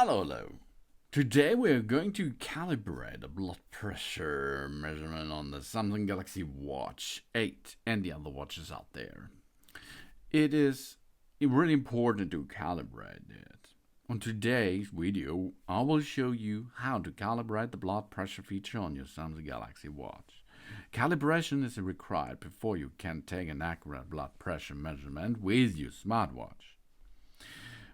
Hello. Today we are going to calibrate the blood pressure measurement on the Samsung Galaxy Watch 8 and the other watches out there. It is really important to calibrate it. On today's video, I will show you how to calibrate the blood pressure feature on your Samsung Galaxy Watch. Calibration is required before you can take an accurate blood pressure measurement with your smartwatch.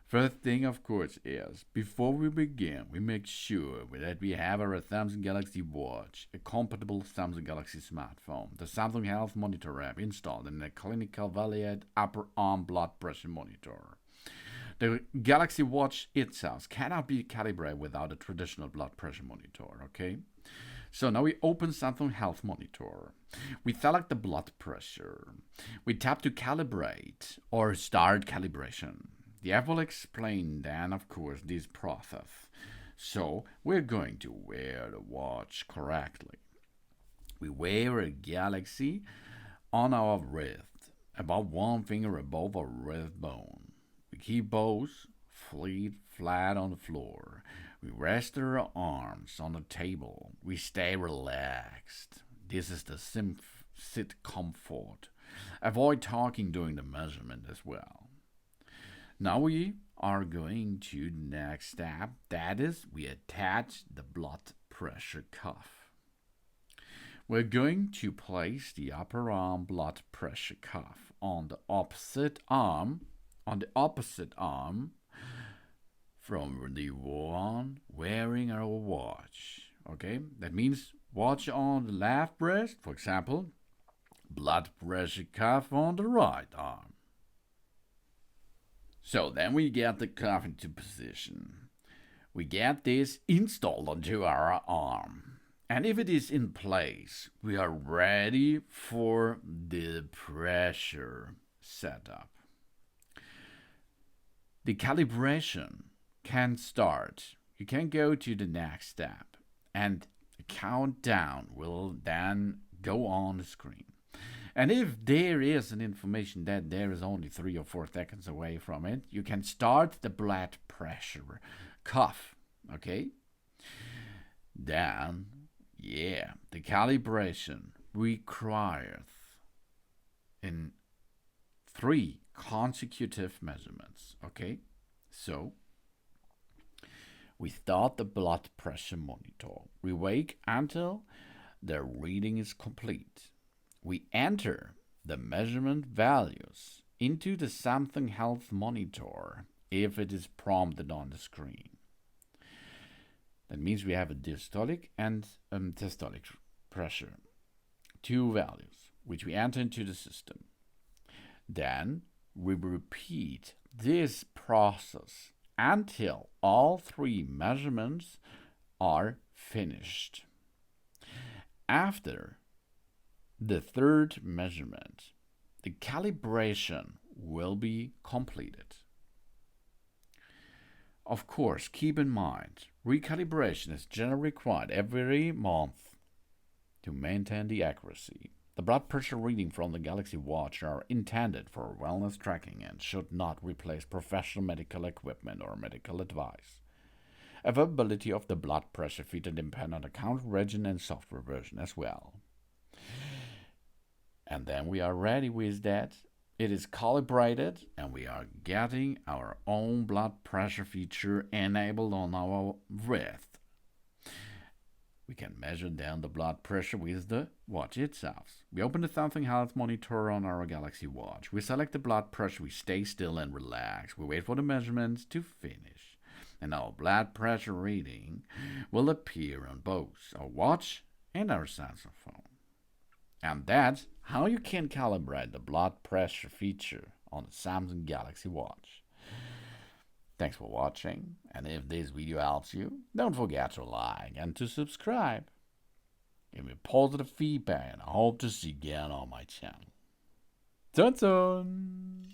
First thing, of course, is before we begin, we make sure that we have our Samsung Galaxy Watch, a compatible Samsung Galaxy smartphone, the Samsung Health Monitor app installed, and a clinical valid upper arm blood pressure monitor. The Galaxy Watch itself cannot be calibrated without a traditional blood pressure monitor, okay? So now we open Samsung Health Monitor. We select the blood pressure. We tap to calibrate or start calibration. The app will explain then, of course, this process. So we're going to wear the watch correctly. We wear a Galaxy on our wrist, about one finger above our wrist bone. We keep both feet flat on the floor. We rest our arms on the table. We stay relaxed. This is the sit comfort. Avoid talking during the measurement as well. Now we are going to the next step. That is, we attach the blood pressure cuff. We're going to place the upper arm blood pressure cuff on the opposite arm, from the one wearing our watch. Okay, that means watch on the left breast, for example, blood pressure cuff on the right arm. So then we get the cuff into position. We get this installed onto our arm. And if it is in place, we are ready for the pressure setup. The calibration can start. You can go to the next step, and a countdown will then go on the screen. And if there is an information that there is only 3 or 4 seconds away from it, you can start the blood pressure cuff. Okay? Then, the calibration requires in 3 consecutive measurements. Okay? So, we start the blood pressure monitor. We wait until the reading is complete. We enter the measurement values into the Samsung Health Monitor if it is prompted on the screen. That means we have a diastolic and systolic pressure, 2 values, which we enter into the system. Then we repeat this process until all 3 measurements are finished. After the 3rd measurement, the calibration will be completed. Of course, keep in mind, recalibration is generally required every month to maintain the accuracy. The blood pressure reading from the Galaxy Watch are intended for wellness tracking and should not replace professional medical equipment or medical advice. Availability of the blood pressure feature depends on account region and software version as well. And then we are ready with that. It is calibrated and we are getting our own blood pressure feature enabled on our wrist. We can measure down the blood pressure with the watch itself. We open the Samsung Health Monitor on our Galaxy Watch. We select the blood pressure. We stay still and relax. We wait for the measurements to finish. And our blood pressure reading will appear on both our watch and our Samsung phone. And that's how you can calibrate the blood pressure feature on the Samsung Galaxy Watch. Thanks for watching, and if this video helps you, don't forget to like and to subscribe. Give me positive feedback and I hope to see you again on my channel. Dun dun!